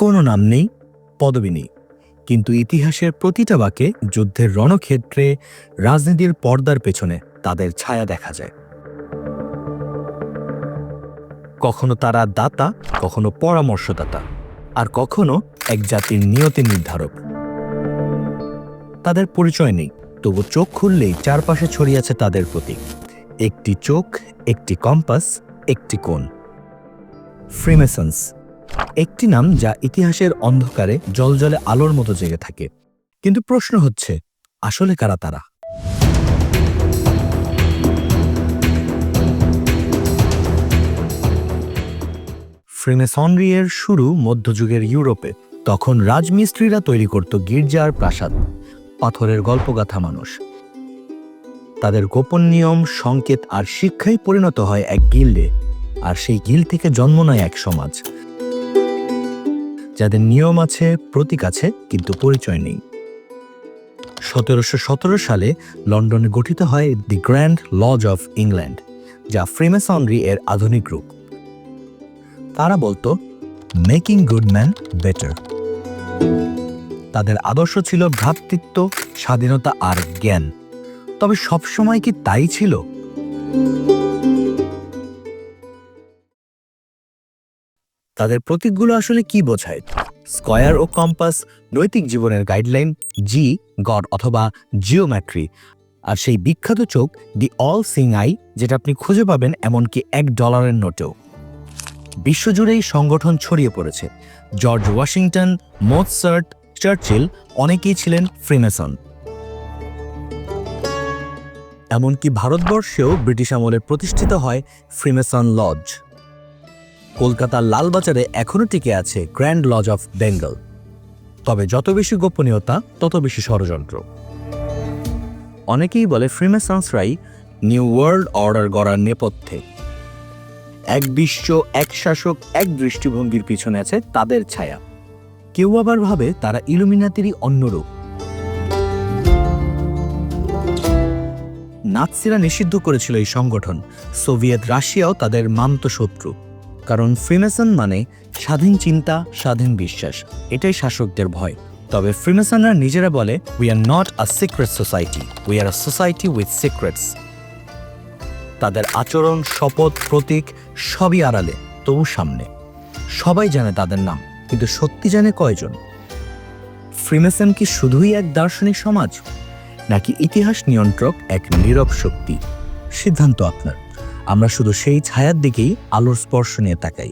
কোনো নাম নেই, পদবি নেই, কিন্তু ইতিহাসের প্রতিটা বাঁকে, যুদ্ধের রণক্ষেত্রে, রাজনীতির পর্দার পেছনে তাদের ছায়া দেখা যায়। কখনো তারা দাতা, কখনো পরামর্শদাতা, আর কখনো এক জাতির নিয়তি নির্ধারক। তাদের পরিচয় নেই, তবু চোখ খুললেই চারপাশে ছড়িয়ে আছে তাদের প্রতীক। একটি চোখ, একটি কম্পাস, একটি কোণ। ফ্রিমেসন্স, একটি নাম যা ইতিহাসের অন্ধকারে জ্বলজ্বলে আলোর মতো জেগে থাকে। কিন্তু প্রশ্ন হচ্ছে, আসলে কারা তারা? ফ্রিমেসনরি এর শুরু মধ্যযুগের ইউরোপে। তখন রাজমিস্ত্রিরা তৈরি করত গির্জা আর প্রাসাদ, পাথরের গল্পগাথা মানুষ। তাদের গোপন নিয়ম, সংকেত আর শিক্ষাই পরিণত হয় এক গিল্ডে, আর সেই গিল্ড থেকে জন্ম নেয় এক সমাজ যাদের নিয়ম আছে, প্রতীক আছে, কিন্তু পরিচয় নেই। 1717 সালে লন্ডনে গঠিত হয় দি গ্র্যান্ড লজ অফ ইংল্যান্ড, যা ফ্রিমেসনরি এর আধুনিক রূপ। তারা বলতো মেকিং গুড ম্যান বেটার। তাদের আদর্শ ছিল ভ্রাতৃত্ব, স্বাধীনতা আর জ্ঞান। তবে সবসময় কি তাই ছিল? তাদের প্রতীকগুলো আসলে কি বোঝায়? স্কয়ার ও কম্পাস নৈতিক জীবনের গাইডলাইন, জি গড অথবা জিওমেট্রি, আর সেই বিখ্যাত চোখ দি অল সিং আই, যেটা আপনি খুঁজে পাবেন এমনকি $1 নোটেও। বিশ্বজুড়েই সংগঠন ছড়িয়ে পড়েছে। জর্জ ওয়াশিংটন, মোৎসার্ট, চার্চিল অনেকেই ছিলেন ফ্রিমেসন। এমনকি ভারতবর্ষেও ব্রিটিশ আমলে প্রতিষ্ঠিত হয় ফ্রিমেসন লজ। কলকাতার লালবাজারে এখনও টিকে আছে গ্র্যান্ড লজ অফ বেঙ্গল। তবে যত বেশি গোপনীয়তা, তত বেশি ষড়যন্ত্র। অনেকেই বলে ফ্রিমেসন্সরাই নিউ ওয়ার্ল্ড অর্ডার গড়ার নেপথ্যে। এক বিশ্ব, এক শাসক, এক দৃষ্টিভঙ্গির পিছনে আছে তাদের ছায়া। কেউ আবার ভাবে তারা ইলুমিনাতিরই অন্য রূপ। নাৎসিরা নিষিদ্ধ করেছিল এই সংগঠন, সোভিয়েত রাশিয়াও তাদের মানত শত্রু। কারণ ফ্রিমেসন মানে স্বাধীন চিন্তা, স্বাধীন বিশ্বাস, এটাই শাসকদের ভয়। তবে ফ্রিমেসনরা নিজেরা বলে, we are not a secret society, we are a society with secrets. তাদের আচরণ, শপথ, প্রতীক সবই আড়ালে, তবু সামনে। সবাই জানে তাদের নাম, কিন্তু সত্যি জানে কয়জন? ফ্রিমেসন কি শুধুই এক দার্শনিক সমাজ, নাকি ইতিহাস নিয়ন্ত্রক এক নীরব শক্তি? সিদ্ধান্ত আপনার। আমরা শুধু সেই ছায়ার দিকেই আলোর স্পর্শ নিয়ে তাকাই।